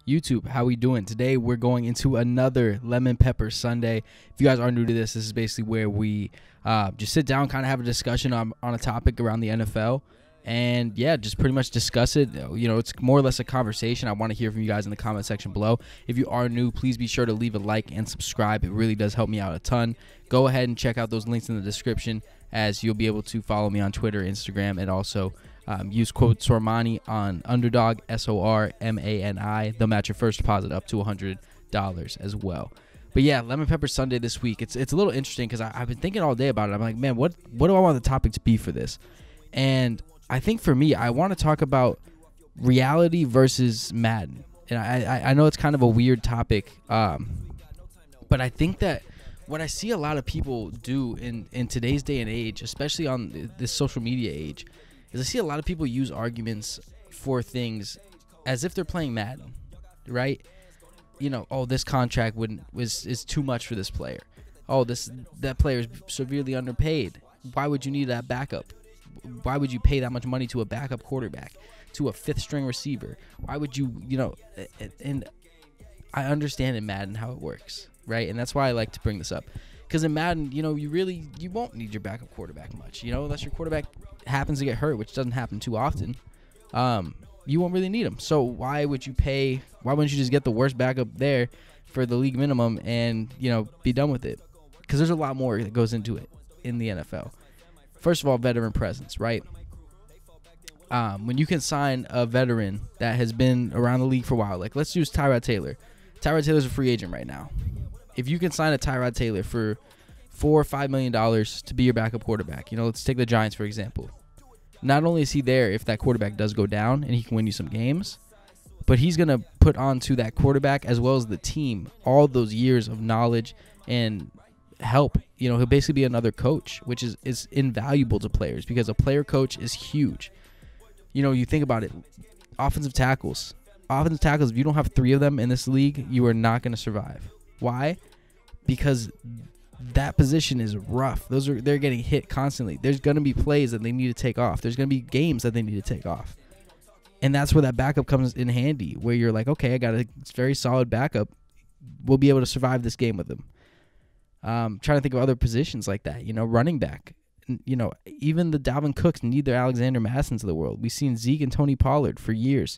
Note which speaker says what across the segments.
Speaker 1: YouTube, how we doing? Today we're going into another Lemon Pepper Sunday. If you guys are new to this is basically where we just sit down, kind of have a discussion on a topic around the NFL. And, yeah, just pretty much discuss it. You know, it's more or less a conversation. I want to hear from you guys in the comment section below. If you are new, please be sure to leave a like and subscribe. It really does help me out a ton. Go ahead and check out those links in the description, as you'll be able to follow me on Twitter, Instagram, and also use code Sormani on Underdog, SORMANI. They'll match your first deposit up to $100 as well. But, yeah, Lemon Pepper Sunday this week. It's a little interesting because I've been thinking all day about it. I'm like, man, what do I want the topic to be for this? And I think for me, I want to talk about reality versus Madden. And I know it's kind of a weird topic, but I think that what I see a lot of people do in today's day and age, especially on this social media age, is I see a lot of people use arguments for things as if they're playing Madden, right? You know, oh, this contract is too much for this player. Oh, that player is severely underpaid. Why would you need that backup? Why would you pay that much money to a backup quarterback, to a fifth-string receiver? Why would you, and I understand in Madden how it works, right? And that's why I like to bring this up. Because in Madden, you won't need your backup quarterback much, unless your quarterback happens to get hurt, which doesn't happen too often. You won't really need him. So why wouldn't you just get the worst backup there for the league minimum and, be done with it? Because there's a lot more that goes into it in the NFL. First of all, veteran presence, right? When you can sign a veteran that has been around the league for a while, like let's use Tyrod Taylor. Tyrod Taylor's a free agent right now. If you can sign a Tyrod Taylor for $4 or $5 million to be your backup quarterback, let's take the Giants, for example. Not only is he there if that quarterback does go down and he can win you some games, but he's going to put onto that quarterback as well as the team all those years of knowledge and help. He'll basically be another coach, which is invaluable to players because a player coach is huge. You think about it, offensive tackles, if you don't have 3 of them in this league, you are not going to survive. Why? Because that position is rough. They're getting hit constantly. There's going to be plays that they need to take off. There's going to be games that they need to take off. And that's where that backup comes in handy, where you're like, okay, I got a very solid backup. We'll be able to survive this game with them. Trying to think of other positions like that, running back. Even the Dalvin Cooks need their Alexander Massins of the world. We've seen Zeke and Tony Pollard for years.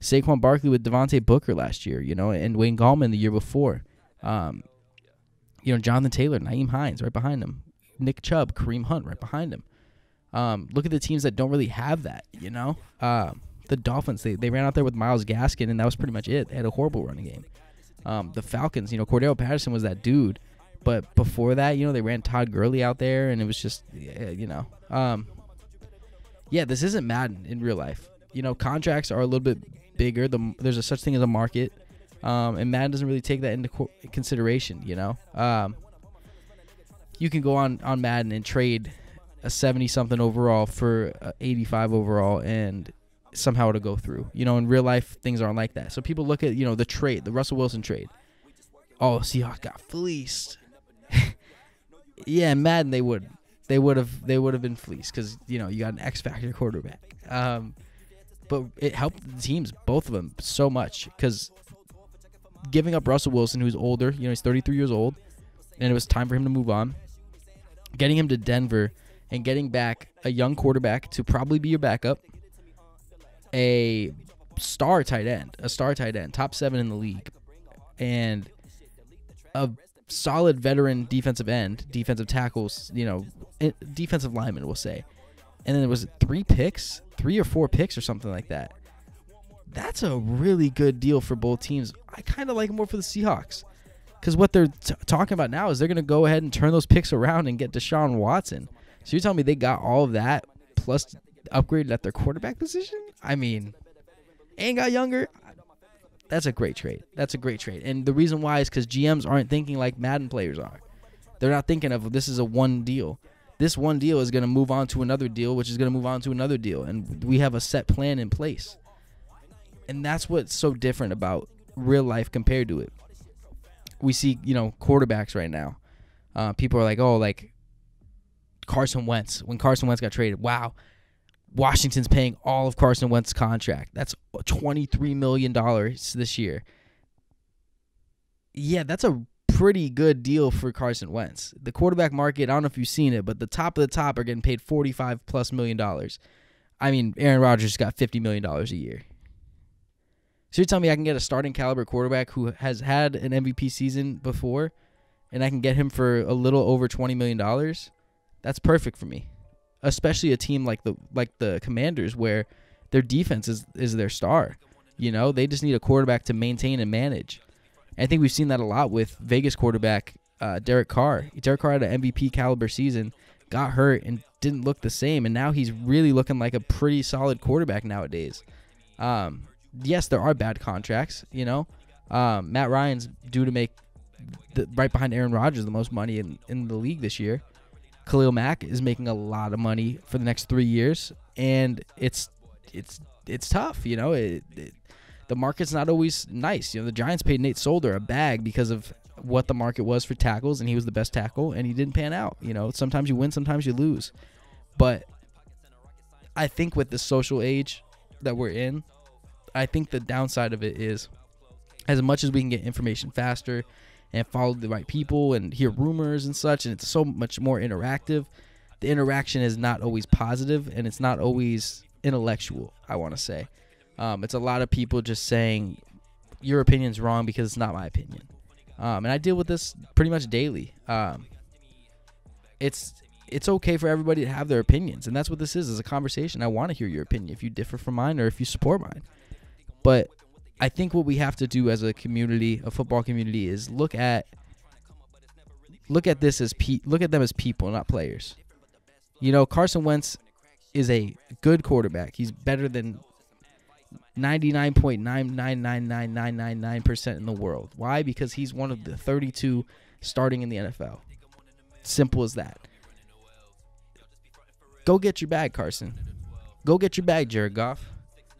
Speaker 1: Saquon Barkley with Devontae Booker last year, and Wayne Gallman the year before. Jonathan Taylor, Nyheim Hines right behind him. Nick Chubb, Kareem Hunt right behind him. Look at the teams that don't really have that, The Dolphins, they ran out there with Myles Gaskin, and that was pretty much it. They had a horrible running game. The Falcons, Cordell Patterson was that dude. But before that, they ran Todd Gurley out there, and it was just, this isn't Madden in real life. Contracts are a little bit bigger. There's a such thing as a market, and Madden doesn't really take that into consideration, You can go on Madden and trade a 70-something overall for a 85 overall, and somehow it'll go through. In real life, things aren't like that. So people look at, the trade, the Russell Wilson trade. Oh, Seahawks got fleeced. Yeah, Madden they would have been fleeced because you got an X factor quarterback. But it helped the teams, both of them, so much because giving up Russell Wilson, who's older, he's 33 years old, and it was time for him to move on. Getting him to Denver and getting back a young quarterback to probably be your backup, a star tight end, top 7 in the league, and a solid veteran defensive end, defensive tackles, defensive lineman, we'll say. And then there was 3 or 4 picks or something like that. That's a really good deal for both teams. I kind of like it more for the Seahawks because what they're talking about now is they're going to go ahead and turn those picks around and get Deshaun Watson. So you're telling me they got all of that plus upgraded at their quarterback position? I mean, and got younger. That's a great trade. And the reason why is because GMs aren't thinking like Madden players are. They're not thinking of this is a one deal. This one deal is going to move on to another deal, which is going to move on to another deal. And we have a set plan in place. And that's what's so different about real life compared to it. We see, quarterbacks right now. People are like, oh, like Carson Wentz. When Carson Wentz got traded, wow. Washington's paying all of Carson Wentz's contract. That's $23 million this year. Yeah, that's a pretty good deal for Carson Wentz. The quarterback market, I don't know if you've seen it, but the top of the top are getting paid $45+ million. I mean, Aaron Rodgers got $50 million a year. So you're telling me I can get a starting caliber quarterback who has had an MVP season before, and I can get him for a little over $20 million? That's perfect for me. Especially a team like the Commanders, where their defense is their star. You know, they just need a quarterback to maintain and manage. And I think we've seen that a lot with Vegas quarterback Derek Carr. Derek Carr had an MVP caliber season, got hurt, and didn't look the same. And now he's really looking like a pretty solid quarterback nowadays. Yes, there are bad contracts. You know, Matt Ryan's due to make right behind Aaron Rodgers the most money in the league this year. Khalil Mack is making a lot of money for the next 3 years, and it's tough. You know, the market's not always nice. You know, the Giants paid Nate Solder a bag because of what the market was for tackles, and he was the best tackle, and he didn't pan out. You know, sometimes you win, sometimes you lose. But I think with the social age that we're in, I think the downside of it is, as much as we can get information faster and follow the right people and hear rumors and such, and it's so much more interactive, the interaction is not always positive, and it's not always intellectual, I want to say. It's a lot of people just saying, your opinion's wrong because it's not my opinion. And I deal with this pretty much daily. It's okay for everybody to have their opinions, and that's what this is a conversation. I want to hear your opinion, if you differ from mine or if you support mine. But I think what we have to do as a community, a football community, is look at this as look at them as people, not players. You know, Carson Wentz is a good quarterback. He's better than 99.9999999% in the world. Why? Because he's one of the 32 starting in the NFL. Simple as that. Go get your bag, Carson. Go get your bag, Jared Goff.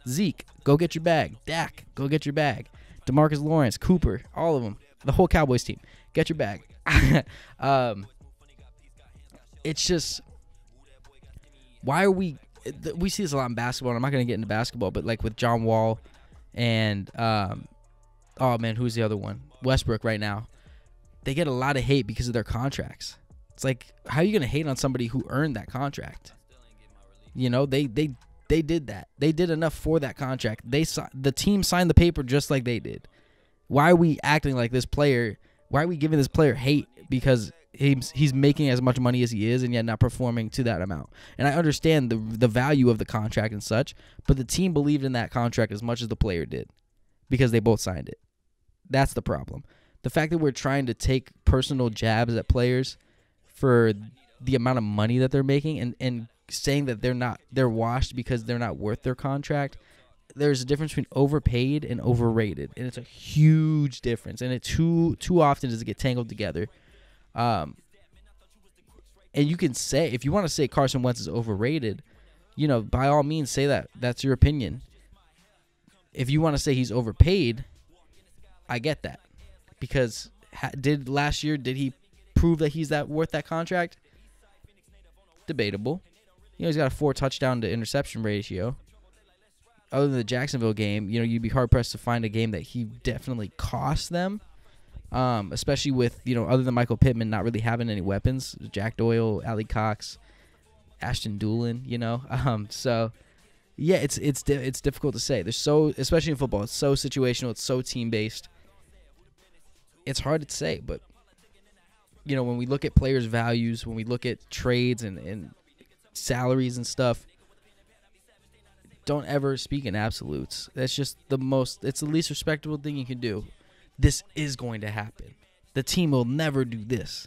Speaker 1: Zeke, go get your bag. Dak, go get your bag. DeMarcus Lawrence, Cooper, all of them. The whole Cowboys team. Get your bag. It's just, why are we see this a lot in basketball, and I'm not going to get into basketball, but like with John Wall and, oh man, who's the other one? Westbrook right now. They get a lot of hate because of their contracts. It's like, how are you going to hate on somebody who earned that contract? You know, they did that. They did enough for that contract. The team signed the paper just like they did. Why are we acting like this player? Why are we giving this player hate because he's making as much money as he is and yet not performing to that amount? And I understand the value of the contract and such, but the team believed in that contract as much as the player did because they both signed it. That's the problem. The fact that we're trying to take personal jabs at players for the amount of money that they're making and saying that they're washed because they're not worth their contract. There's a difference between overpaid and overrated, and it's a huge difference, and it too often does it get tangled together. And you can say, if you want to say Carson Wentz is overrated, you know, by all means say that. That's your opinion. If you want to say he's overpaid, I get that, because last year did he prove that he's worth that contract? Debatable. You know, he's got a 4 touchdown to interception ratio. Other than the Jacksonville game, you know, you'd be hard-pressed to find a game that he definitely cost them, especially with, you know, other than Michael Pittman not really having any weapons, Jack Doyle, Ali Cox, Ashton Doolin, you know. So, yeah, it's difficult to say. Especially in football, it's so situational, it's so team-based. It's hard to say, but, you know, when we look at players' values, when we look at trades and salaries and stuff, don't ever speak in absolutes. That's just it's the least respectable thing you can do. This is going to happen. The team will never do this.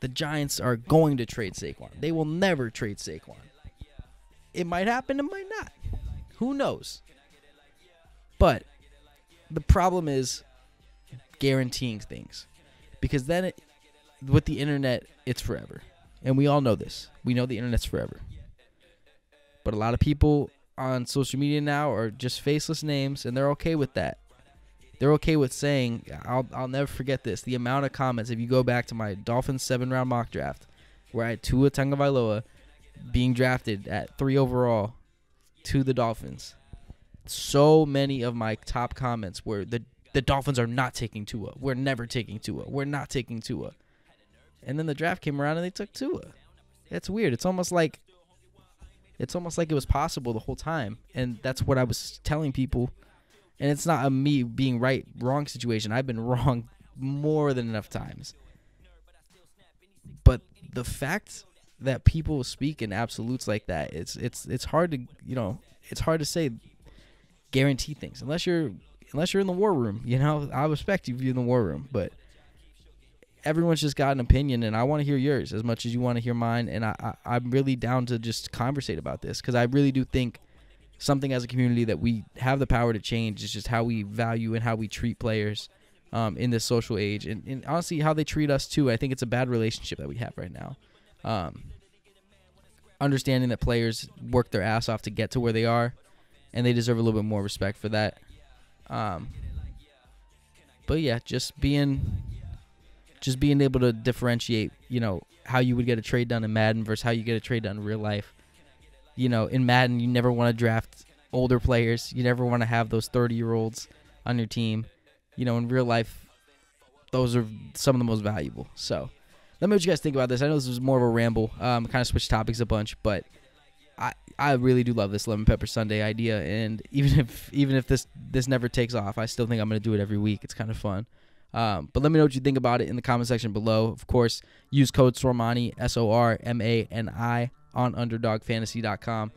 Speaker 1: The Giants are going to trade Saquon. They will never trade Saquon. It might happen, it might not. Who knows? But the problem is guaranteeing things, because then with the internet, it's forever. And we all know this. We know the internet's forever. But a lot of people on social media now are just faceless names, and they're okay with that. They're okay with saying, I'll never forget this. The amount of comments, if you go back to my Dolphins 7-round mock draft, where I had Tua Tagovailoa, being drafted at 3 overall to the Dolphins, so many of my top comments were the Dolphins are not taking Tua. We're never taking Tua. We're not taking Tua. And then the draft came around and they took Tua. That's weird. It's almost like it was possible the whole time. And that's what I was telling people. And it's not a me being right, wrong situation. I've been wrong more than enough times. But the fact that people speak in absolutes like that, it's hard to, it's hard to say guarantee things unless you're in the war room. I respect you if you're in the war room, but everyone's just got an opinion, and I want to hear yours as much as you want to hear mine. And I'm really down to just conversate about this, because I really do think something as a community that we have the power to change is just how we value and how we treat players in this social age, and honestly how they treat us too. I think it's a bad relationship that we have right now. Understanding that players work their ass off to get to where they are, and they deserve a little bit more respect for that. But yeah, just being able to differentiate, how you would get a trade done in Madden versus how you get a trade done in real life. In Madden, you never want to draft older players. You never want to have those 30-year-olds on your team. In real life, those are some of the most valuable. So let me know what you guys think about this. I know this was more of a ramble. Kind of switched topics a bunch, but I really do love this Lemon Pepper Sunday idea. And even if this never takes off, I still think I'm going to do it every week. It's kind of fun. But let me know what you think about it in the comment section below. Of course, use code Sormani, SORMANI, on UnderdogFantasy.com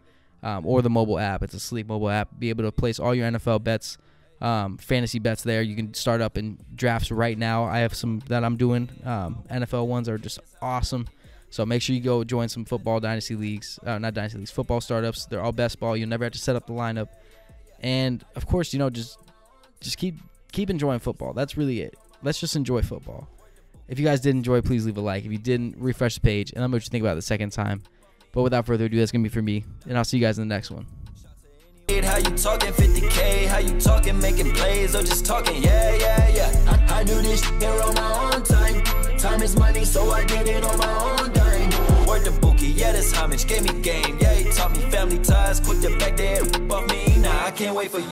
Speaker 1: or the mobile app. It's a sleek mobile app. Be able to place all your NFL bets, fantasy bets there. You can start up in drafts right now. I have some that I'm doing. NFL ones are just awesome. So make sure you go join some football dynasty leagues. Not dynasty leagues, football startups. They're all best ball. You'll never have to set up the lineup. And, of course, just keep enjoying football. That's really it. Let's just enjoy football. If you guys did enjoy, please leave a like. If you didn't, refresh the page. And let me know what you think about it the second time. But without further ado, that's going to be for me. And I'll see you guys in the next one.
Speaker 2: How you talking 50K? How you talking making plays or just talking? Yeah. I do this here on my own time. Time is money, so I did it on my own dime. Word to Bookie, yeah, this homage gave me game. Yeah, he taught me family ties. Quick to back there, above me. Nah, I can't wait for you.